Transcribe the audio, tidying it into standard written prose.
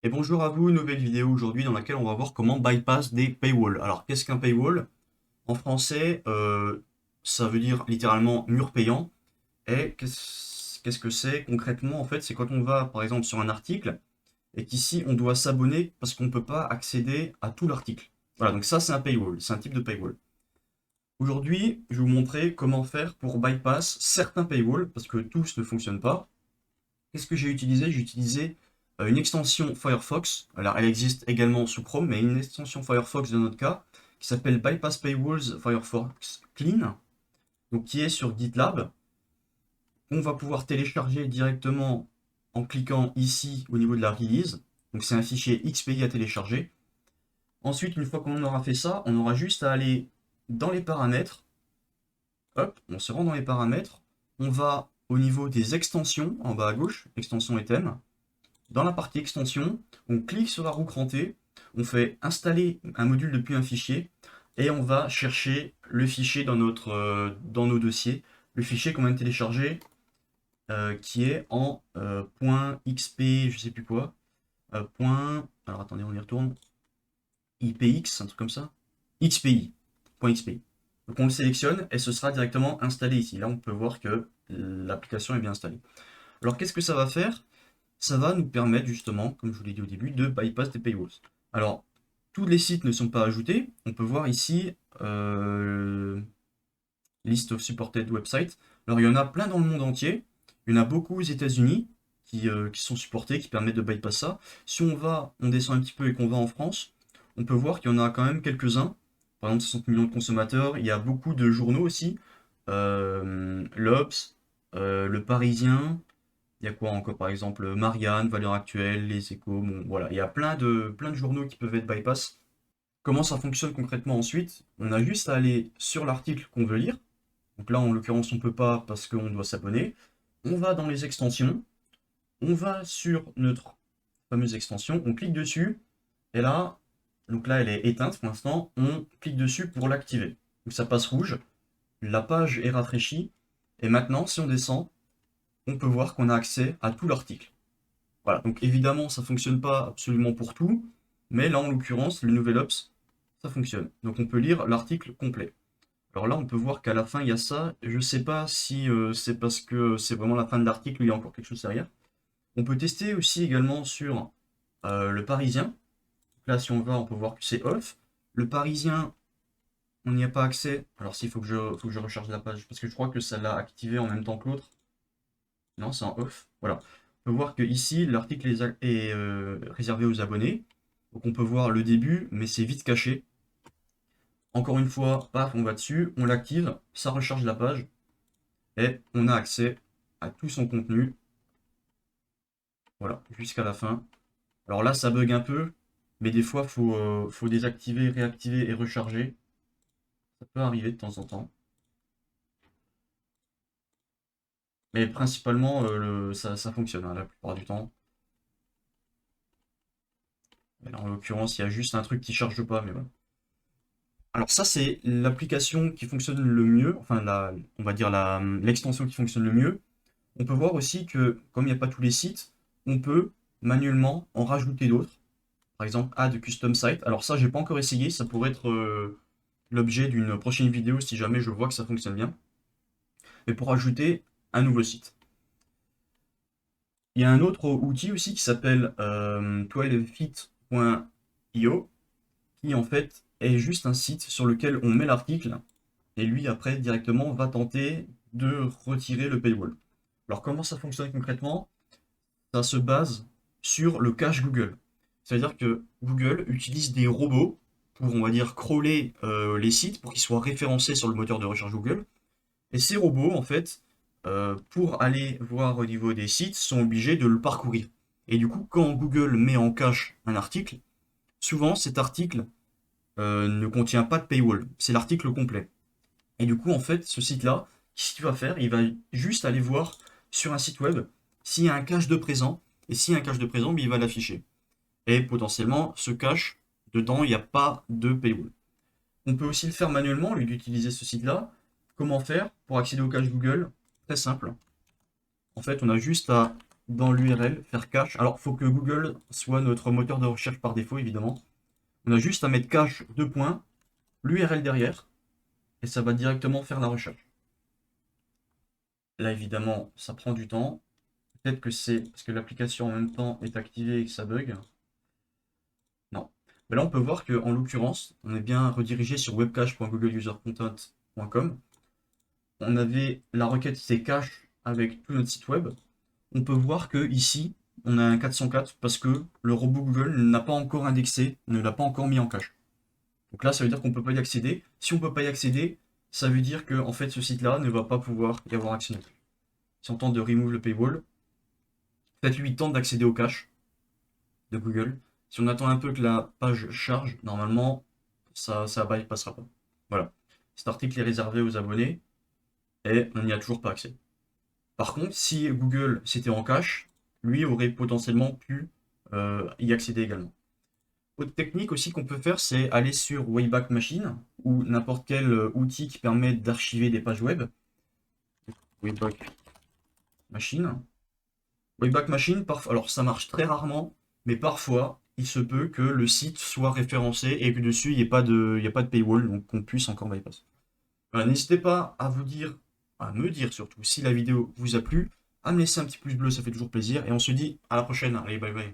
Et bonjour à vous, nouvelle vidéo aujourd'hui dans laquelle on va voir comment bypass des paywalls. Alors qu'est-ce qu'un paywall? En français, ça veut dire littéralement mur payant. Et qu'est-ce que c'est concrètement? En fait, c'est quand on va par exemple sur un article et qu'ici on doit s'abonner parce qu'on ne peut pas accéder à tout l'article. Voilà, donc ça c'est un paywall, c'est un type de paywall. Aujourd'hui, je vais vous montrer comment faire pour bypass certains paywalls parce que tous ne fonctionnent pas. Qu'est-ce que j'ai utilisé? J'ai utilisé une extension Firefox. Alors, elle existe également sous Chrome, mais une extension Firefox dans notre cas, qui s'appelle Bypass Paywalls Firefox Clean, donc qui est sur GitLab. On va pouvoir télécharger directement en cliquant ici au niveau de la release. Donc, c'est un fichier XPI à télécharger. Ensuite, une fois qu'on aura fait ça, on aura juste à aller dans les paramètres. Hop, on se rend dans les paramètres. On va au niveau des extensions, en bas à gauche, extensions et thèmes. Dans la partie extension, on clique sur la roue crantée, on fait installer un module depuis un fichier et on va chercher le fichier dans nos dossiers, le fichier qu'on vient de télécharger qui est en .xp, je sais plus quoi, alors attendez, on y retourne, IPX, un truc comme ça, XPI, .xpi. Donc on le sélectionne et ce sera directement installé ici. Là on peut voir que l'application est bien installée. Alors qu'est-ce que ça va faire? Ça va nous permettre justement, comme je vous l'ai dit au début, de bypass des paywalls. Alors, tous les sites ne sont pas ajoutés. On peut voir ici list of supported websites. Alors, il y en a plein dans le monde entier. Il y en a beaucoup aux États-Unis qui sont supportés, qui permettent de bypass ça. Si on descend un petit peu et qu'on va en France, on peut voir qu'il y en a quand même quelques-uns. Par exemple, 60 millions de consommateurs. Il y a beaucoup de journaux aussi. L'Obs, Le Parisien, il y a quoi encore? Par exemple, Marianne, Valeurs Actuelles, Les Échos. Bon, voilà, il y a plein de journaux qui peuvent être bypass. Comment ça fonctionne concrètement ensuite? On a juste à aller sur l'article qu'on veut lire. Donc là, en l'occurrence, on ne peut pas parce qu'on doit s'abonner. On va dans les extensions. On va sur notre fameuse extension. On clique dessus. Et là, donc là, elle est éteinte pour l'instant. On clique dessus pour l'activer. Donc ça passe rouge. La page est rafraîchie. Et maintenant, si on descend, on peut voir qu'on a accès à tout l'article. Voilà, donc évidemment, ça fonctionne pas absolument pour tout, mais là, en l'occurrence, le nouvel Ops, ça fonctionne. Donc on peut lire l'article complet. Alors là, on peut voir qu'à la fin, il y a ça. Je sais pas si c'est parce que c'est vraiment la fin de l'article ou il y a encore quelque chose derrière. On peut tester aussi également sur le Parisien. Là, si on va, on peut voir que c'est off. Le Parisien, on n'y a pas accès. Alors s'il faut que je recharge la page, parce que je crois que ça l'a activé en même temps que l'autre. Non, c'est en off. Voilà. On peut voir que ici, l'article est réservé aux abonnés. Donc on peut voir le début, mais c'est vite caché. Encore une fois, paf, on va dessus, on l'active, ça recharge la page et on a accès à tout son contenu. Voilà, jusqu'à la fin. Alors là, ça bug un peu, mais des fois, faut désactiver, réactiver et recharger. Ça peut arriver de temps en temps. Mais principalement, ça fonctionne hein, la plupart du temps. Et là, en l'occurrence, il y a juste un truc qui charge pas, mais voilà. Alors ça, c'est l'application qui fonctionne le mieux, enfin on va dire l'extension qui fonctionne le mieux. On peut voir aussi que comme il n'y a pas tous les sites, on peut manuellement en rajouter d'autres. Par exemple, add custom site. Alors ça, j'ai pas encore essayé, ça pourrait être l'objet d'une prochaine vidéo si jamais je vois que ça fonctionne bien. Mais pour ajouter un nouveau site. Il y a un autre outil aussi qui s'appelle 12fit.io qui en fait est juste un site sur lequel on met l'article et lui après directement va tenter de retirer le paywall. Alors comment ça fonctionne concrètement? Ça se base sur le cache Google. C'est-à-dire que Google utilise des robots pour, on va dire, crawler les sites pour qu'ils soient référencés sur le moteur de recherche Google. Et ces robots, en fait, pour aller voir au niveau des sites, sont obligés de le parcourir. Et du coup, quand Google met en cache un article, souvent cet article ne contient pas de paywall. C'est l'article complet. Et du coup, en fait, ce site-là, qu'est-ce qu'il va faire? Il va juste aller voir sur un site web s'il y a un cache de présent. Et s'il y a un cache de présent, il va l'afficher. Et potentiellement, ce cache, dedans, il n'y a pas de paywall. On peut aussi le faire manuellement, au lieu d'utiliser ce site-là. Comment faire pour accéder au cache Google? Très simple. En fait, on a juste à dans l'URL, faire cache. Alors, il faut que Google soit notre moteur de recherche par défaut, évidemment. On a juste à mettre cache, deux points, l'URL derrière, et ça va directement faire la recherche. Là, évidemment, ça prend du temps. Peut-être que c'est parce que l'application en même temps est activée et que ça bug. Non. Mais là, on peut voir qu'en l'occurrence, on est bien redirigé sur webcache.googleusercontent.com. On avait la requête c'est cache avec tout notre site web. On peut voir que ici, on a un 404 parce que le robot Google n'a pas encore indexé, ne l'a pas encore mis en cache. Donc là, ça veut dire qu'on ne peut pas y accéder. Si on ne peut pas y accéder, ça veut dire que en fait, ce site-là ne va pas pouvoir y avoir accès non plus. Si on tente de remove le paywall, peut-être lui tente d'accéder au cache de Google. Si on attend un peu que la page charge, normalement, ça bypassera pas. Voilà. Cet article est réservé aux abonnés et on n'y a toujours pas accès. Par contre, si Google s'était en cache, lui aurait potentiellement pu y accéder également. Autre technique aussi qu'on peut faire, c'est aller sur Wayback Machine ou n'importe quel outil qui permet d'archiver des pages web. Wayback Machine. Wayback Machine, alors ça marche très rarement, mais parfois il se peut que le site soit référencé et que dessus il n'y ait pas de paywall, donc qu'on puisse encore bypass. Voilà, n'hésitez pas à me dire surtout si la vidéo vous a plu, à me laisser un petit pouce bleu, ça fait toujours plaisir, et on se dit à la prochaine. Allez, bye bye.